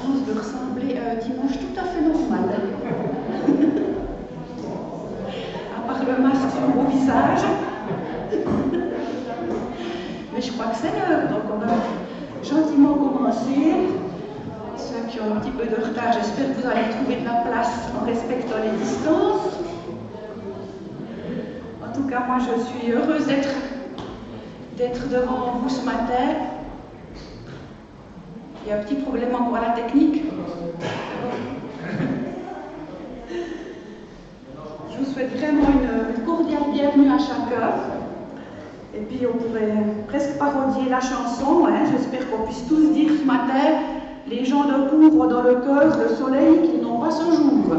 chance de ressembler à un dimanche tout à fait normal. À part le masque sur mon visage. Mais je crois que c'est l'heure, donc on va gentiment commencer. Ceux qui ont un petit peu de retard, j'espère que vous allez trouver de la place en respectant les distances. En tout cas, moi je suis heureuse d'être devant vous ce matin. Il y a un petit problème encore à la technique. Je vous souhaite vraiment une cordiale bienvenue à chacun. Et puis on pourrait presque parodier la chanson. Hein. J'espère qu'on puisse tous dire ce matin, les gens de couvre dans le cœur le soleil qu'ils n'ont pas ce jour.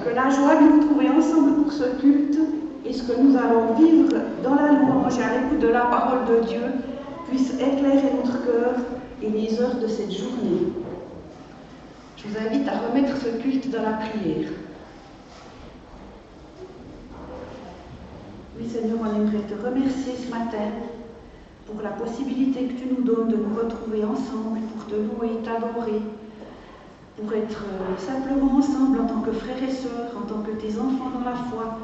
Que la joie de nous trouver ensemble pour ce culte et ce que nous allons vivre dans la louange et à l'écoute de la parole de Dieu puisse éclairer notre cœur et les heures de cette journée. Je vous invite à remettre ce culte dans la prière. Oui Seigneur, on aimerait te remercier ce matin pour la possibilité que tu nous donnes de nous retrouver ensemble, pour te louer et t'adorer, pour être simplement ensemble en tant que frères et sœurs, en tant que tes enfants dans la foi,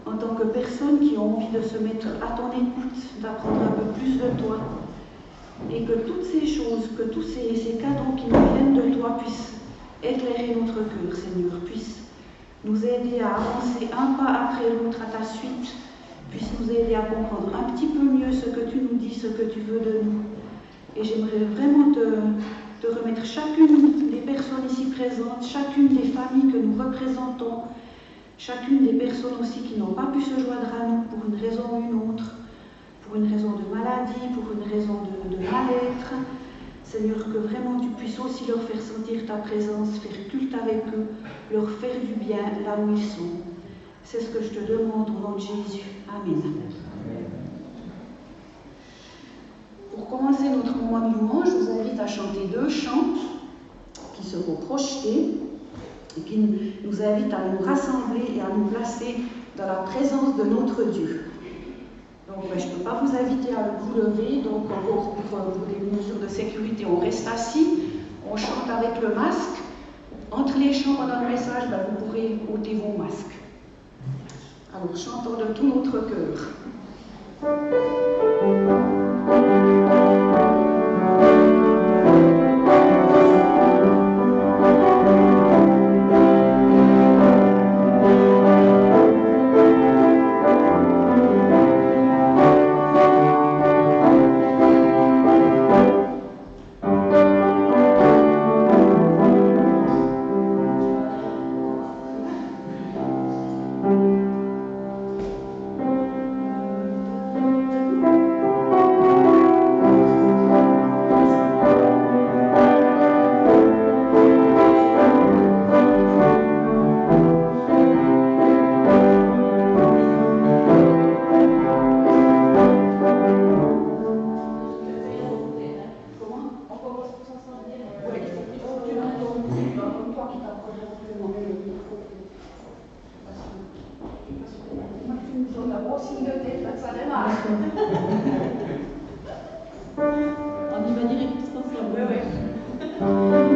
en tant que personnes qui ont envie de se mettre à ton écoute, d'apprendre un peu plus de toi, et que toutes ces choses, que tous ces cadeaux qui nous viennent de toi puissent éclairer notre cœur, Seigneur, puissent nous aider à avancer un pas après l'autre à ta suite, puisse nous aider à comprendre un petit peu mieux ce que tu nous dis, ce que tu veux de nous. Et j'aimerais vraiment te remettre chacune des personnes ici présentes, chacune des familles que nous représentons, chacune des personnes aussi qui n'ont pas pu se joindre à nous pour une raison ou une autre, pour une raison de maladie, pour une raison de mal-être. Seigneur, que vraiment tu puisses aussi leur faire sentir ta présence, faire culte avec eux, leur faire du bien là où ils sont. C'est ce que je te demande au nom de Jésus. Amen. Pour commencer notre moment de louange, je vous invite à chanter 2 chants qui seront projetés et qui nous invitent à nous rassembler et à nous placer dans la présence de notre Dieu. Donc, je ne peux pas vous inviter à vous lever, donc pour des mesures de sécurité, on reste assis, on chante avec le masque. Entre les chants pendant le message, vous pourrez ôter vos masques. Alors, chantons de tout notre cœur. On y va direct tous ensemble. Oui. Thank you.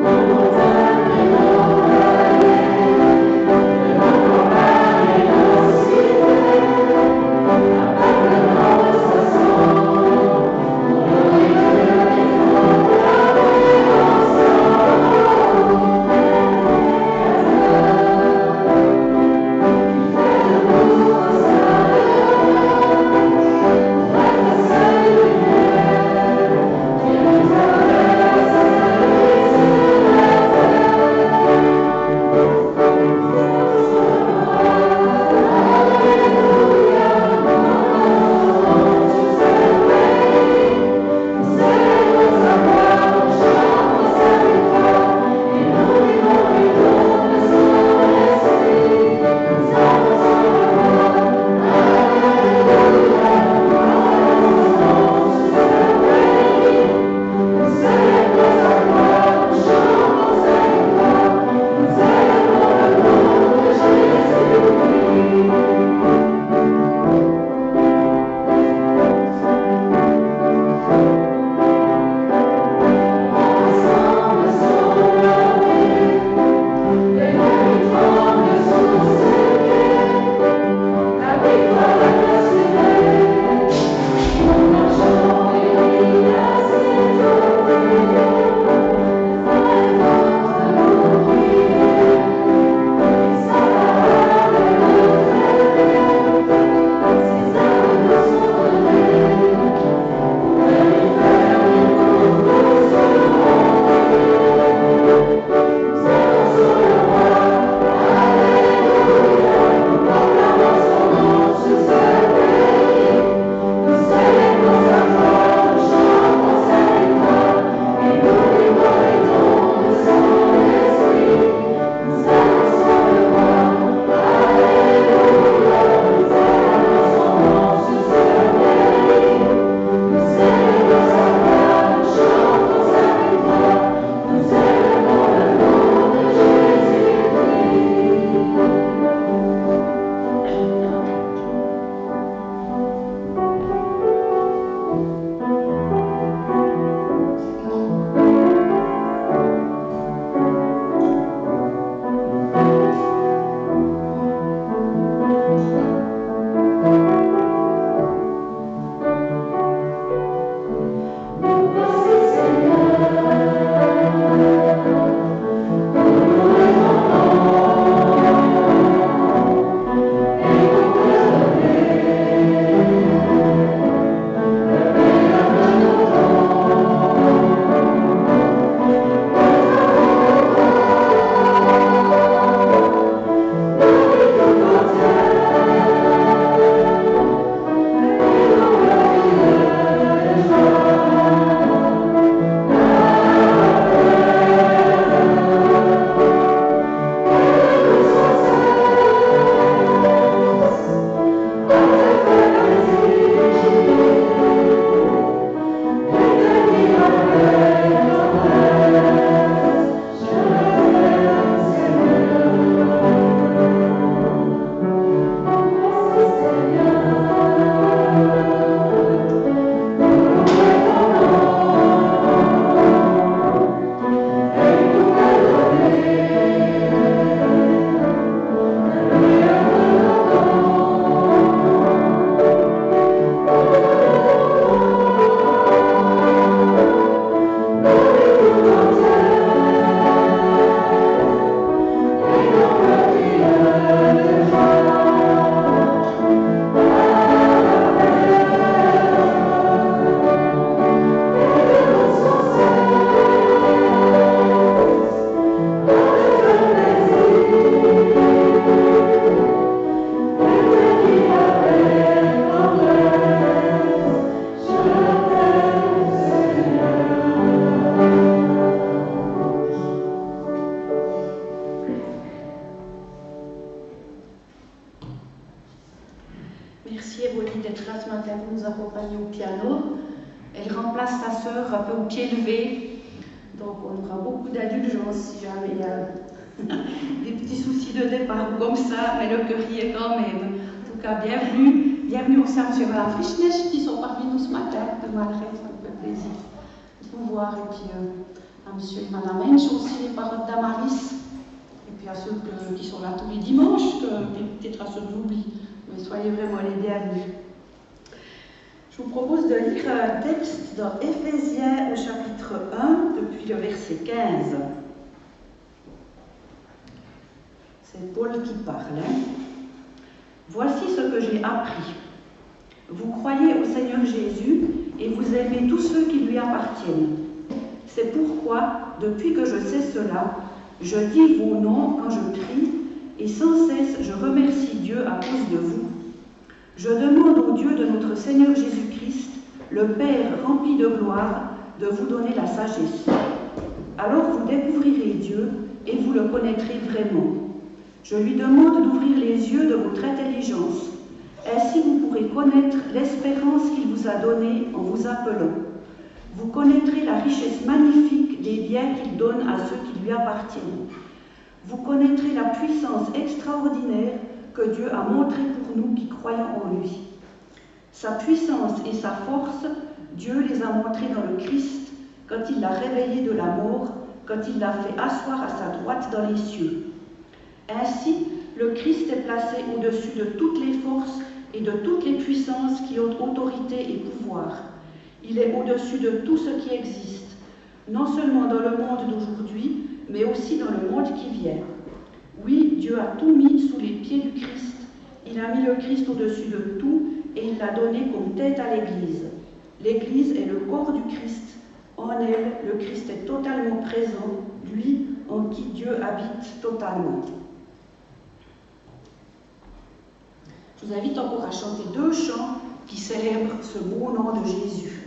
pied levé. Donc on aura beaucoup d'indulgence si jamais il y a des petits soucis de départ ou comme ça, mais le cœur y est quand même. En tout cas, bienvenue. Bienvenue aussi à M. et Mme Frischnech qui sont parmi nous ce matin, de Malgré, ça me fait plaisir de vous voir. Et puis à M. et Mme Hensch aussi, les paroles d'Amaris. Et puis à ceux qui sont là tous les dimanches, peut-être à ceux que j'oublie. Mais soyez vraiment les bienvenus. Je vous propose de lire un texte dans Éphésiens au chapitre 1, depuis le verset 15. C'est Paul qui parle. Voici ce que j'ai appris. Vous croyez au Seigneur Jésus et vous aimez tous ceux qui lui appartiennent. C'est pourquoi, depuis que je sais cela, je dis vos noms quand je prie et sans cesse je remercie Dieu à cause de vous. Je demande au Dieu de notre Seigneur Jésus-Christ, le Père rempli de gloire, de vous donner la sagesse. Alors vous découvrirez Dieu et vous le connaîtrez vraiment. Je lui demande d'ouvrir les yeux de votre intelligence. Ainsi vous pourrez connaître l'espérance qu'il vous a donnée en vous appelant. Vous connaîtrez la richesse magnifique des biens qu'il donne à ceux qui lui appartiennent. Vous connaîtrez la puissance extraordinaire que Dieu a montrée pour nous qui croyons en lui. Sa puissance et sa force, Dieu les a montrées dans le Christ, quand il l'a réveillé de la mort, quand il l'a fait asseoir à sa droite dans les cieux. Ainsi, le Christ est placé au-dessus de toutes les forces et de toutes les puissances qui ont autorité et pouvoir. Il est au-dessus de tout ce qui existe, non seulement dans le monde d'aujourd'hui, mais aussi dans le monde qui vient. Oui, Dieu a tout mis sous les pieds du Christ. Il a mis le Christ au-dessus de tout et il l'a donné comme tête à l'Église. L'Église est le corps du Christ. En elle, le Christ est totalement présent, lui en qui Dieu habite totalement. Je vous invite encore à chanter 2 chants qui célèbrent ce beau nom de Jésus.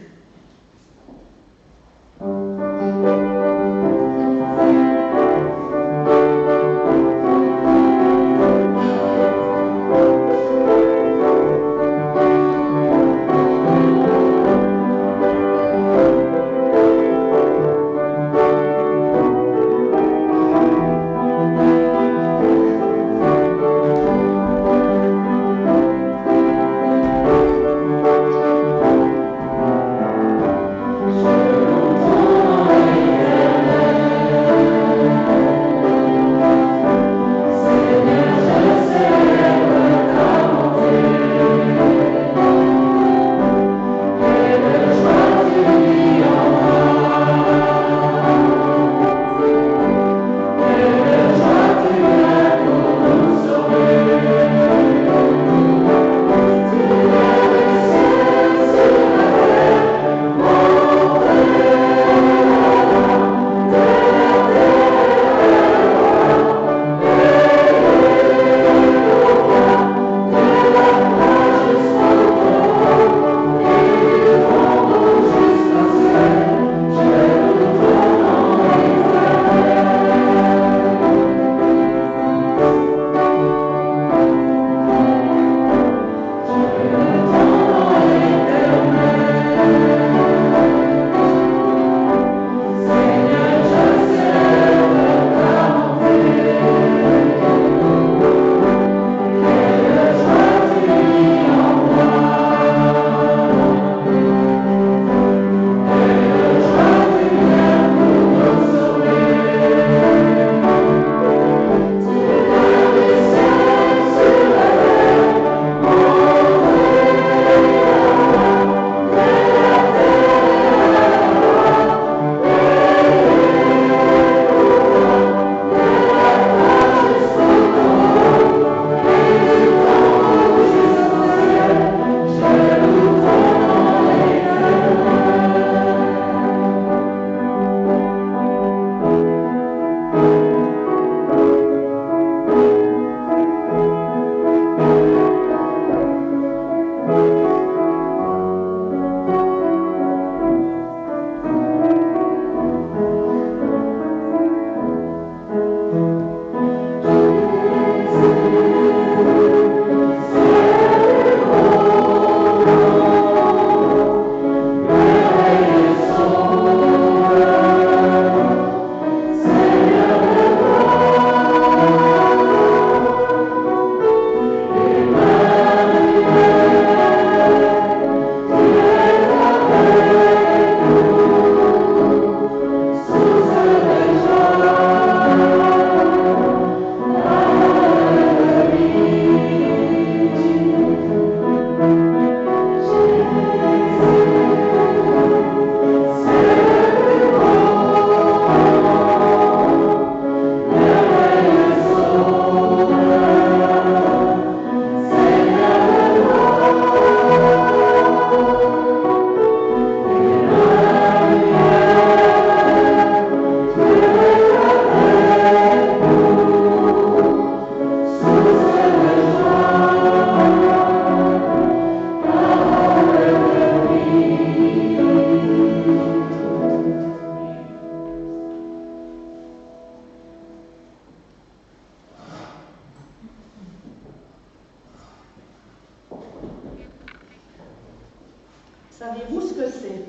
Savez-vous ce que c'est?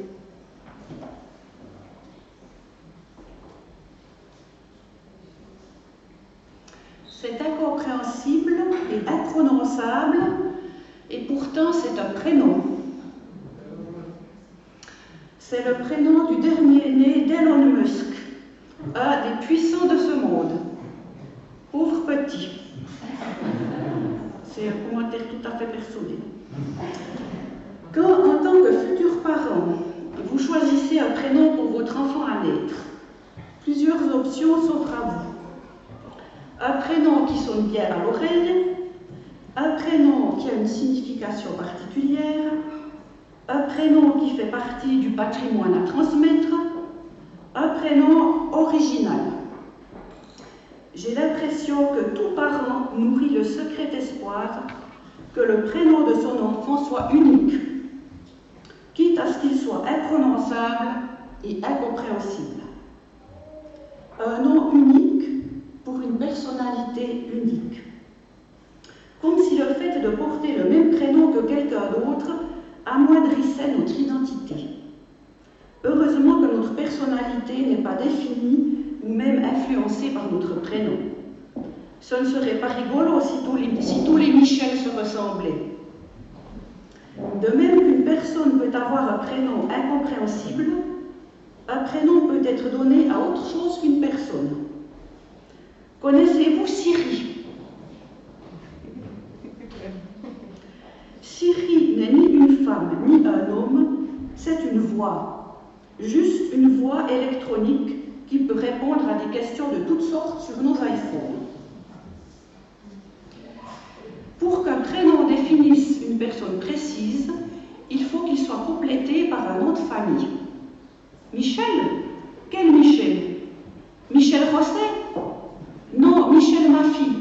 C'est incompréhensible et imprononçable, et pourtant c'est un prénom. C'est le prénom du dernier né d'Elon Musk, un des puissants de ce monde. Pauvre petit. C'est un commentaire tout à fait personnel. Quand, en tant que futur parent, vous choisissez un prénom pour votre enfant à naître, plusieurs options s'offrent à vous. Un prénom qui sonne bien à l'oreille, un prénom qui a une signification particulière, un prénom qui fait partie du patrimoine à transmettre, un prénom original. J'ai l'impression que tout parent nourrit le secret espoir que le prénom de son enfant soit unique, quitte à ce qu'il soit imprononçable et incompréhensible. Un nom unique pour une personnalité unique. Comme si le fait de porter le même prénom que quelqu'un d'autre amoindrissait notre identité. Heureusement que notre personnalité n'est pas définie ou même influencée par notre prénom. Ce ne serait pas rigolo si tous les Michel se ressemblaient. De même qu'une personne peut avoir un prénom incompréhensible, un prénom peut être donné à autre chose qu'une personne. Connaissez-vous Siri? Siri n'est ni une femme ni un homme, c'est une voix. Juste une voix électronique qui peut répondre à des questions de toutes sortes sur nos iPhones. Pour qu'un prénom définisse une personne précise, il faut qu'il soit complété par un nom de famille. Michel? Quel Michel? Michel Rosset? Non, Michel ma fille.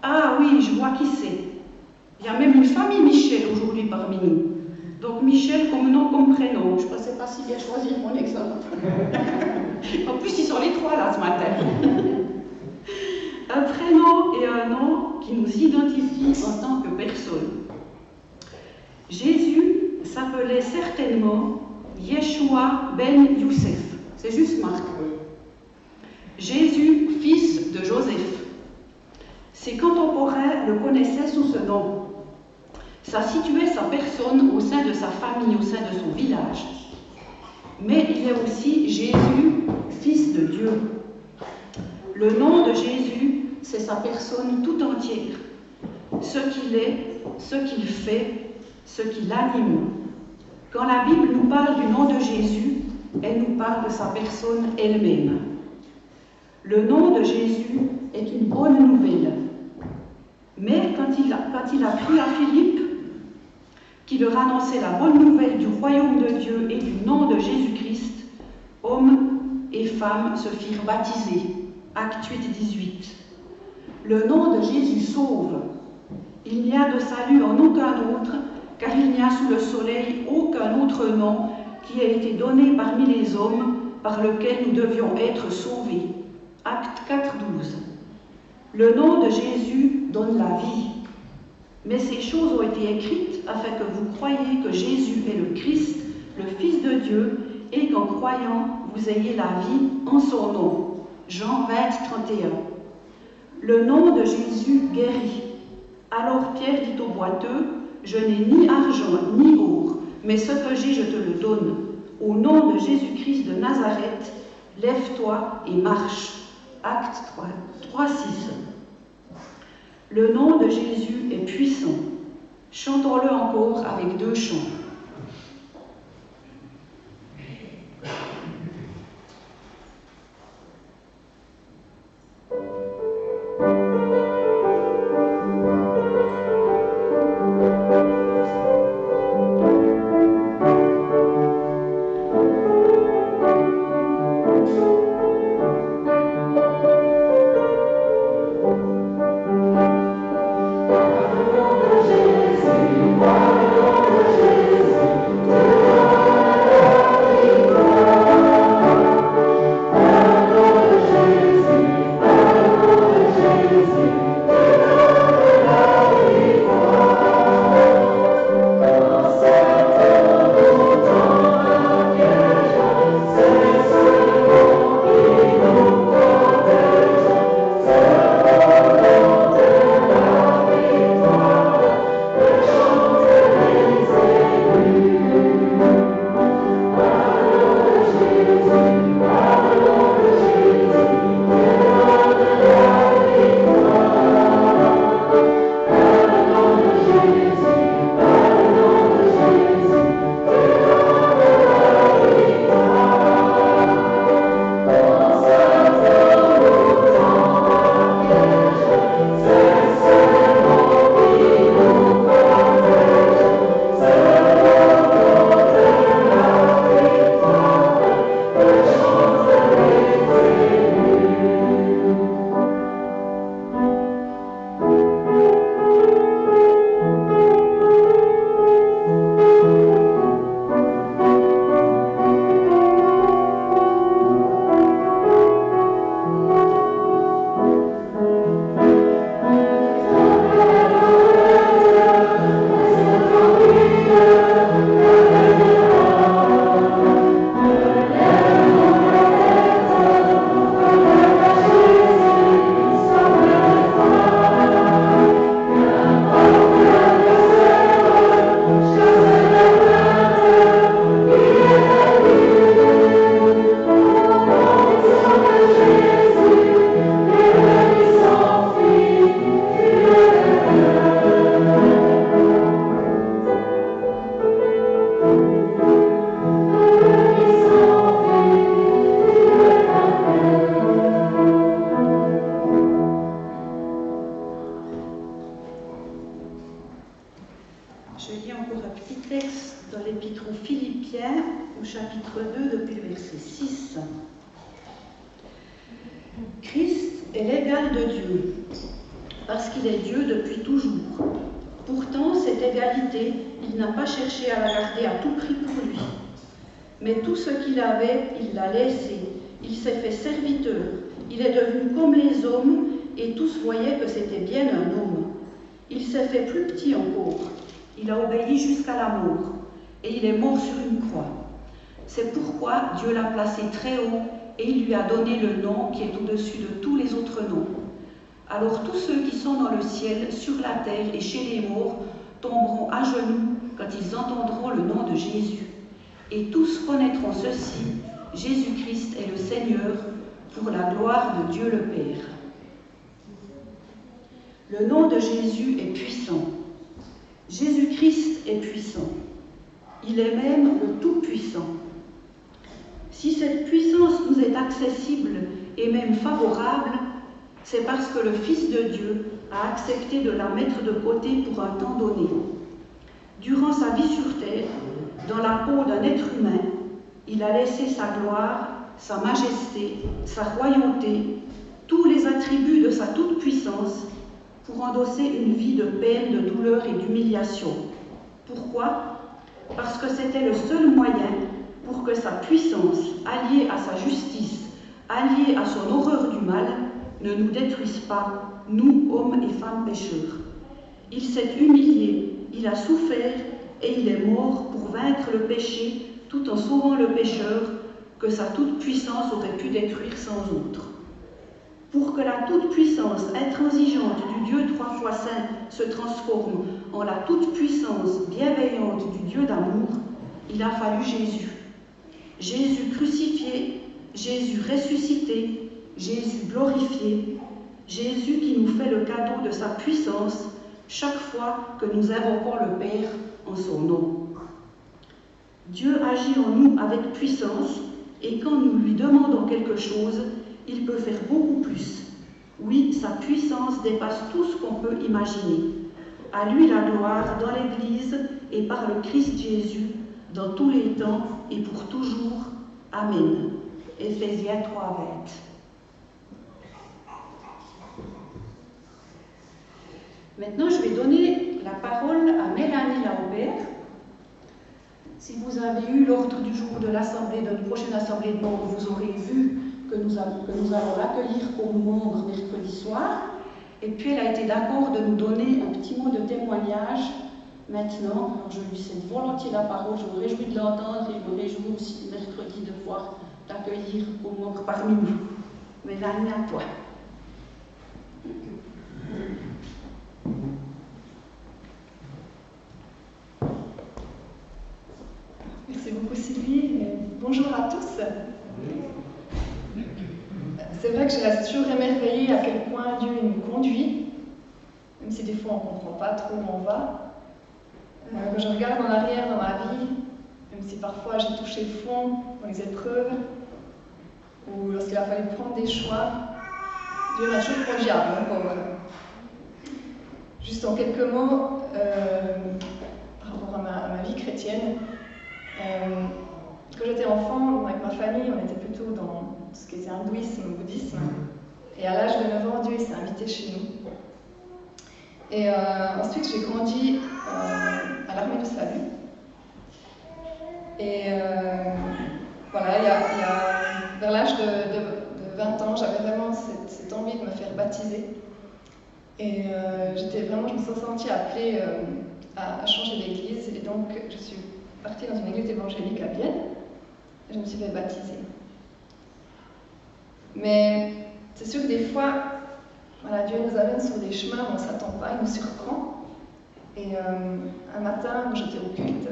Ah oui, je vois qui c'est. Il y a même une famille Michel aujourd'hui parmi nous. Donc Michel comme nom, comme prénom. Je ne pensais pas si bien choisir mon exemple. En plus, ils sont les trois là ce matin. Un prénom et un nom qui nous identifient en tant que personne. Jésus s'appelait certainement Yeshua ben Youssef. C'est juste Marc. Jésus, fils de Joseph. Ses contemporains le connaissaient sous ce nom. Ça situait sa personne au sein de sa famille, au sein de son village. Mais il est aussi Jésus, fils de Dieu. Le nom de Jésus, c'est sa personne tout entière. Ce qu'il est, ce qu'il fait, ce qui l'anime. Quand la Bible nous parle du nom de Jésus, elle nous parle de sa personne elle-même. Le nom de Jésus est une bonne nouvelle. Mais quand il a pris à Philippe, qui leur annonçait la bonne nouvelle du royaume de Dieu et du nom de Jésus-Christ, hommes et femmes se firent baptiser. Acte 8, 18. Le nom de Jésus sauve. Il n'y a de salut en aucun autre, car il n'y a sous le soleil aucun autre nom qui ait été donné parmi les hommes par lequel nous devions être sauvés. Acte 4, 12. Le nom de Jésus donne la vie. Mais ces choses ont été écrites afin que vous croyiez que Jésus est le Christ, le Fils de Dieu, et qu'en croyant, vous ayez la vie en son nom. Jean 20, 31. Le nom de Jésus guérit. Alors Pierre dit au boiteux, « Je n'ai ni argent ni or, mais ce que j'ai, je te le donne. Au nom de Jésus-Christ de Nazareth, lève-toi et marche. » Acte 3, 6. Le nom de Jésus est puissant. Chantons-le encore avec 2 chants. Jésus, Christ est l'égal de Dieu, parce qu'il est Dieu depuis toujours. Pourtant, cette égalité, il n'a pas cherché à la garder à tout prix pour lui. Mais tout ce qu'il avait, il l'a laissé. Il s'est fait serviteur. Il est devenu comme les hommes, et tous voyaient que c'était bien un homme. Il s'est fait plus petit encore. Il a obéi jusqu'à la mort, et il est mort sur une croix. C'est pourquoi Dieu l'a placé très haut, et il lui a donné le nom qui est au-dessus de tous les autres noms. Alors tous ceux qui sont dans le ciel, sur la terre et chez les morts tomberont à genoux quand ils entendront le nom de Jésus. Et tous connaîtront ceci, Jésus-Christ est le Seigneur, pour la gloire de Dieu le Père. Le nom de Jésus est puissant. Jésus-Christ est puissant. Il est même le Tout-Puissant. Si cette puissance nous est accessible et même favorable, c'est parce que le Fils de Dieu a accepté de la mettre de côté pour un temps donné. Durant sa vie sur terre, dans la peau d'un être humain, il a laissé sa gloire, sa majesté, sa royauté, tous les attributs de sa toute-puissance pour endosser une vie de peine, de douleur et d'humiliation. Pourquoi ? Parce que c'était le seul moyen pour que sa puissance, alliée à sa justice, alliée à son horreur du mal, ne nous détruise pas, nous, hommes et femmes pécheurs. Il s'est humilié, il a souffert et il est mort pour vaincre le péché tout en sauvant le pécheur que sa toute-puissance aurait pu détruire sans autre. Pour que la toute-puissance intransigeante du Dieu trois fois saint se transforme en la toute-puissance bienveillante du Dieu d'amour, il a fallu Jésus. Jésus crucifié, Jésus ressuscité, Jésus glorifié, Jésus qui nous fait le cadeau de sa puissance chaque fois que nous invoquons le Père en son nom. Dieu agit en nous avec puissance et quand nous lui demandons quelque chose, il peut faire beaucoup plus. Oui, sa puissance dépasse tout ce qu'on peut imaginer. À lui la gloire dans l'Église et par le Christ Jésus, dans tous les temps et pour toujours. Amen. Éphésiens 3:20. Maintenant, je vais donner la parole à Mélanie Laubert. Si vous avez eu l'ordre du jour de l'assemblée, de notre prochaine assemblée de membres, vous aurez vu que nous allons l'accueillir comme membre mercredi soir. Et puis, elle a été d'accord de nous donner un petit mot de témoignage maintenant. Alors, je lui cède volontiers la parole. Je me réjouis de l'entendre et je me réjouis aussi mercredi de pouvoir l'accueillir comme membre parmi nous. Mélanie, à toi. Merci beaucoup Sylvie, et bonjour à tous. C'est vrai que je reste toujours émerveillée à quel point Dieu nous conduit, même si des fois on ne comprend pas trop où on va. Quand je regarde en arrière dans ma vie, même si parfois j'ai touché le fond dans les épreuves, ou lorsqu'il a fallu prendre des choix, Dieu m'a toujours conduit à bon port. Juste en quelques mots, par rapport à ma vie chrétienne, quand j'étais enfant, avec ma famille, on était plutôt dans ce qui était hindouisme, bouddhisme. Et à l'âge de 9 ans, Dieu s'est invité chez nous. Et ensuite, j'ai grandi à l'armée du salut. Et voilà, vers l'âge de 20 ans, j'avais vraiment cette envie de me faire baptiser. Et je me suis sentie appelée à changer d'église. Et donc, je suis partie dans une église évangélique à Vienne. Et je me suis fait baptiser. Mais c'est sûr que des fois, voilà, Dieu nous amène sur des chemins où on ne s'attend pas, il nous surprend. Et un matin, quand j'étais au culte,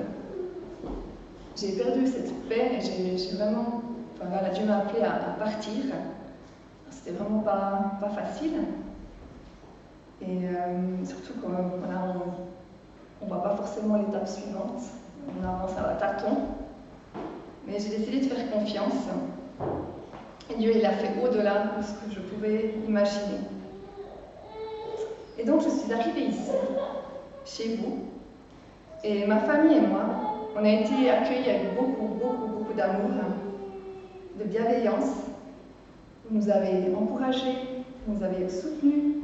j'ai perdu cette paix et j'ai vraiment... Enfin, voilà, Dieu m'a appelée à partir. C'était vraiment pas facile. Et surtout quand voilà, on ne voit pas forcément l'étape suivante. On avance à tâtons. Mais j'ai décidé de faire confiance. Et Dieu, il a fait au-delà de ce que je pouvais imaginer. Et donc, je suis arrivée ici, chez vous. Et ma famille et moi, on a été accueillis avec beaucoup d'amour, de bienveillance. Vous nous avez encouragés, vous nous avez soutenus.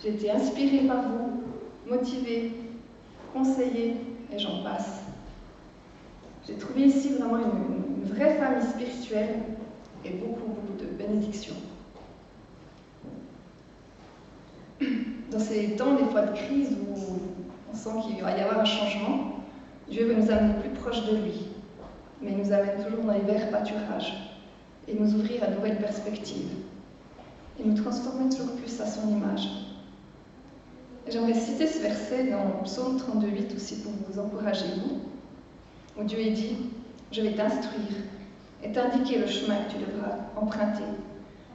J'ai été inspirée par vous, motivée, conseillée, et j'en passe. J'ai trouvé ici vraiment une vraie famille spirituelle et beaucoup de bénédictions. Dans ces temps, des fois de crise où on sent qu'il va y avoir un changement, Dieu veut nous amener plus proche de lui, mais il nous amène toujours dans les verts pâturages et nous ouvrir à de nouvelles perspectives et nous transformer toujours plus à son image. Et j'aimerais citer ce verset dans Psaume 32:8 aussi pour vous encourager, vous, où Dieu est dit « Je vais t'instruire et t'indiquer le chemin que tu devras emprunter.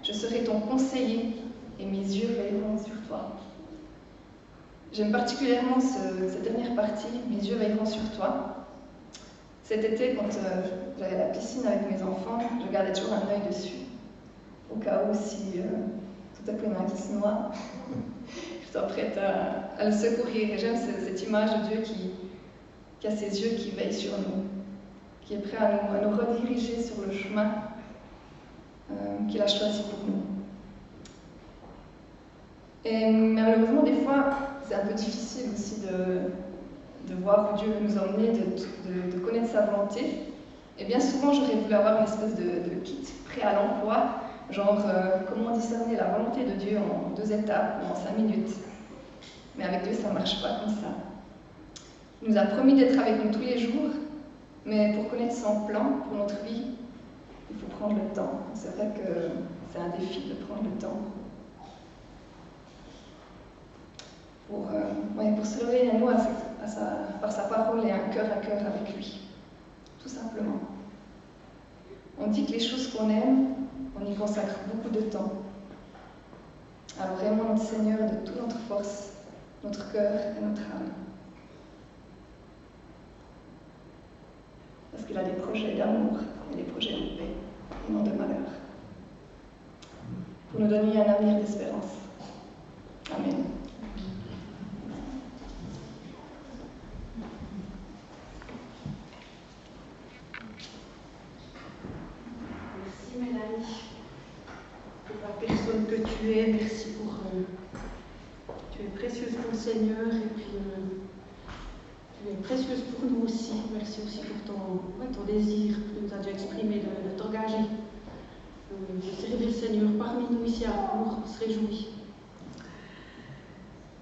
Je serai ton conseiller et mes yeux veilleront sur toi. » J'aime particulièrement cette dernière partie, « Mes yeux veilleront sur toi ». Cet été, quand j'avais la piscine avec mes enfants, je gardais toujours un œil dessus, au cas où si tout à coup il y en a un qui se noie, je suis prête à le secourir. Et j'aime cette image de Dieu qui a ses yeux qui veillent sur nous, qui est prêt à nous rediriger sur le chemin qu'il a choisi pour nous. Et malheureusement, des fois, c'est un peu difficile aussi de voir où Dieu veut nous emmener, de connaître sa volonté. Et bien souvent, j'aurais voulu avoir une espèce de kit prêt à l'emploi, genre comment discerner la volonté de Dieu en 2 étapes ou en 5 minutes. Mais avec Dieu, ça ne marche pas comme ça. Il nous a promis d'être avec nous tous les jours, mais pour connaître son plan pour notre vie, il faut prendre le temps. C'est vrai que c'est un défi de prendre le temps. Pour se lever à nous par sa parole et un cœur à cœur avec lui, tout simplement. On dit que les choses qu'on aime, on y consacre beaucoup de temps. Alors aimons notre Seigneur de toute notre force, notre cœur et notre âme. Parce qu'il a des projets d'amour et des projets de paix, et non de malheur. Pour nous donner un avenir d'espérance. Amen. Pour la personne que tu es, merci pour tu es précieuse pour le Seigneur et puis tu es précieuse pour nous aussi. Merci aussi pour ton désir que tu nous as déjà exprimé de t'engager, de servir le Seigneur parmi nous ici à Rambourg. On se réjouit.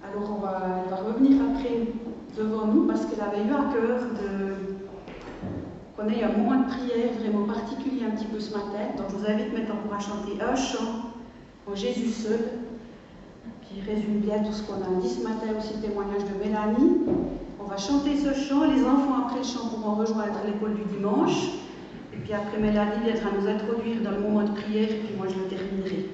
Alors elle va revenir après devant nous parce qu'elle avait eu à cœur qu'on ait un moment de prière vraiment particulier un petit peu ce matin. Donc je vous invite maintenant pour chanter un chant en Jésus seul, qui résume bien tout ce qu'on a dit ce matin, aussi le témoignage de Mélanie. On va chanter ce chant, les enfants après le chant pourront rejoindre l'école du dimanche, et puis après Mélanie viendra nous introduire dans le moment de prière, et puis moi je le terminerai.